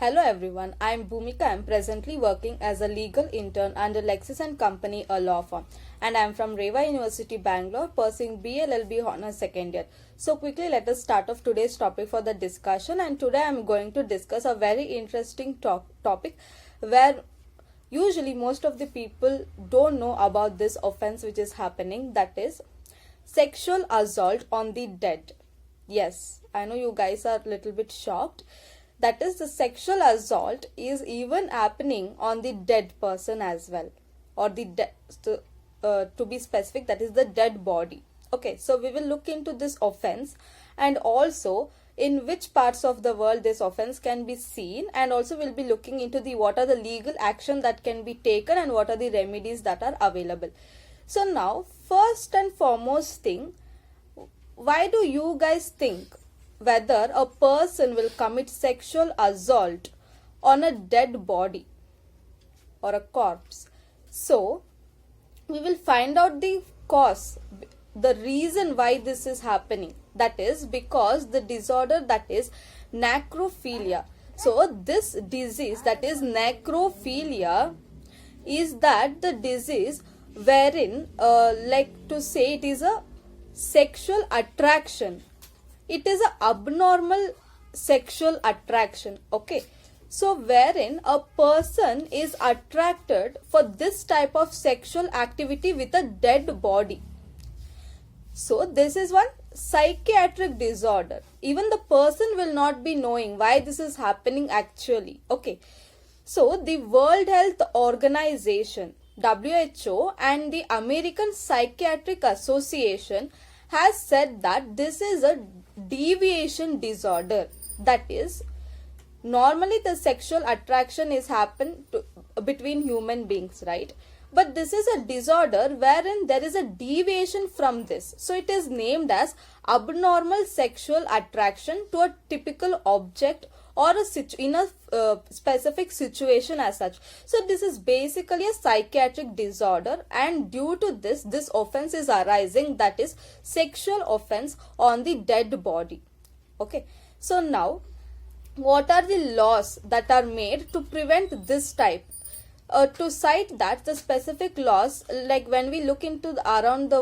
Hello everyone, I am Bhumika. I am presently working as a legal intern under Lexis and Company, a law firm, and I am from Reva University, Bangalore, pursuing BLLB Honors second year. So quickly let us start off today's topic for the discussion, and today I am going to discuss a very interesting topic where usually most of the people don't know about this offense which is happening, that is sexual assault on the dead. Yes, I know you guys are a little bit shocked. That is, the sexual assault is even happening on the dead person as well, or to be specific, that is the dead body. Okay, so we will look into this offense and also in which parts of the world this offense can be seen, and also we'll be looking into the what are the legal action that can be taken and what are the remedies that are available. So now, first and foremost thing, why do you guys think whether a person will commit sexual assault on a dead body or a corpse? So we will find out the cause, the reason why this is happening. That is because the disorder, that is necrophilia. So this disease, that is necrophilia, is that the disease wherein like to say it is a sexual attraction. It is an abnormal sexual attraction. Okay, so wherein a person is attracted for this type of sexual activity with a dead body. So this is one psychiatric disorder. Even the person will not be knowing why this is happening actually. Okay, so the World Health Organization, WHO, and the American Psychiatric Association has said that this is a deviation disorder. That is, normally the sexual attraction is between human beings, right? But this is a disorder wherein there is a deviation from this. So it is named as abnormal sexual attraction to a typical object or in a specific situation as such. So this is basically a psychiatric disorder, and due to this offense is arising, that is sexual offense on the dead body. Okay, so now what are the laws that are made to prevent this type? To cite that, the specific laws, like when we look into around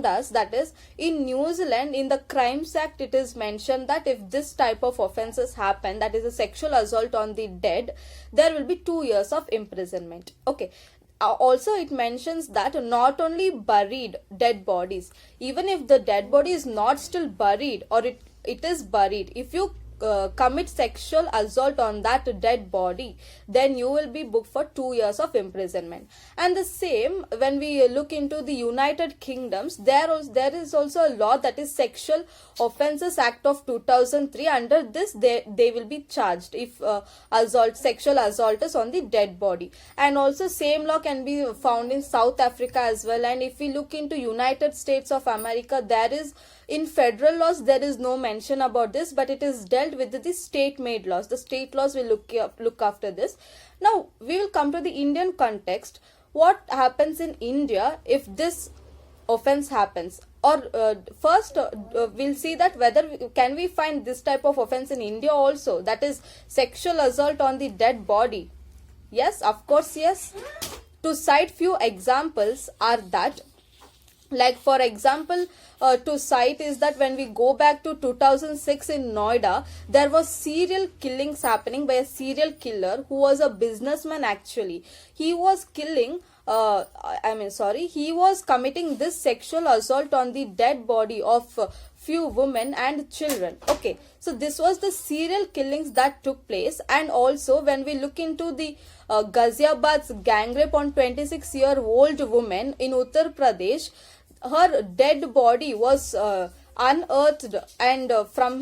us, that is in New Zealand, in the Crimes Act, it is mentioned that if this type of offences happen, that is a sexual assault on the dead, there will be 2 years of imprisonment. Okay, also it mentions that not only buried dead bodies, even if the dead body is not still buried or it is buried, if you commit sexual assault on that dead body, then you will be booked for 2 years of imprisonment. And the same, when we look into the United Kingdoms, there is also a law, that is Sexual Offences Act of 2003. Under this, they will be charged if sexual assault is on the dead body. And also same law can be found in South Africa as well. And if we look into United States of America, there is, in federal laws, there is no mention about this, but it is dealt with the state-made laws. The state laws will look after this. Now, we will come to the Indian context. What happens in India if this offense happens? Or first, we'll see that whether can we find this type of offense in India also, that is sexual assault on the dead body. Yes, of course, yes. To cite few examples are that, like for example, to cite is that when we go back to 2006 in Noida, there was serial killings happening by a serial killer who was a businessman actually. He was killing, he was committing this sexual assault on the dead body of few women and children. Okay, so this was the serial killings that took place. And also when we look into the Ghaziabad's gang rape on 26-year-old woman in Uttar Pradesh, her dead body was unearthed and from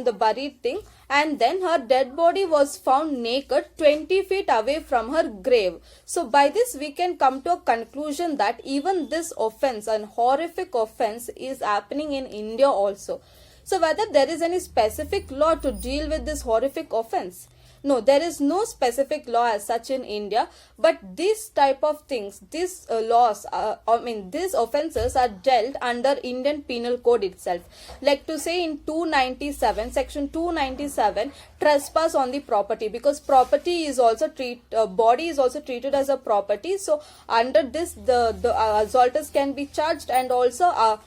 the buried thing, and then her dead body was found naked 20 feet away from her grave. So by this we can come to a conclusion that even this offense, an horrific offense, is happening in India also. So whether there is any specific law to deal with this horrific offense? No, there is no specific law as such in India, but this type of things, these these offences are dealt under Indian Penal Code itself. Like to say in 297, section 297, trespass on the property, because property is also body is also treated as a property. So under this, the assaulters can be charged, and also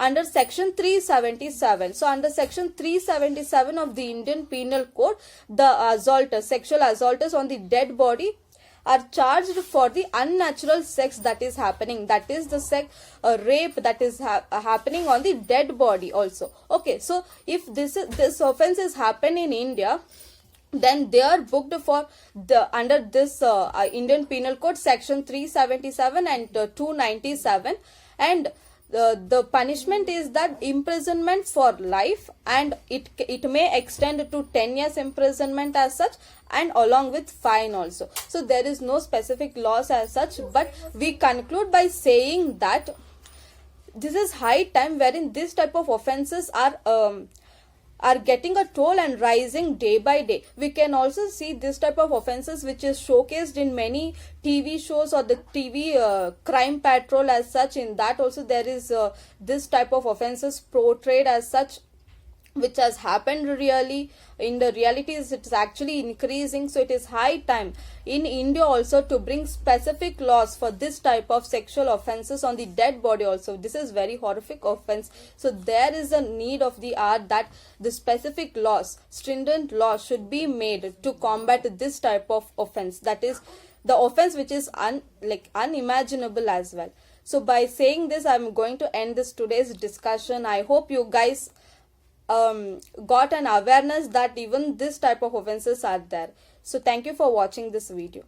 under section 377. So under section 377 of the Indian Penal Code, the sexual assaulters on the dead body are charged for the unnatural sex that is happening, that is the rape that is happening on the dead body also. Okay, so if this offense is happened in India, then they are booked for the under this Indian Penal Code section 377 and 297, and the punishment is that imprisonment for life, and it may extend to 10 years imprisonment as such, and along with fine also. So there is no specific laws as such, but we conclude by saying that this is high time wherein this type of offences are getting a toll and rising day by day. We can also see this type of offences which is showcased in many TV shows or the TV crime patrol as such. In that also there is this type of offences portrayed as such, which has happened really in the reality is it is actually increasing. So it is high time in India also to bring specific laws for this type of sexual offences on the dead body also. This is very horrific offense. So there is a need of the hour that the specific laws, stringent laws should be made to combat this type of offense, that is the offense which is unimaginable as well. So by saying this, I'm going to end this today's discussion. I hope you guys got an awareness that even this type of offences are there. So thank you for watching this video.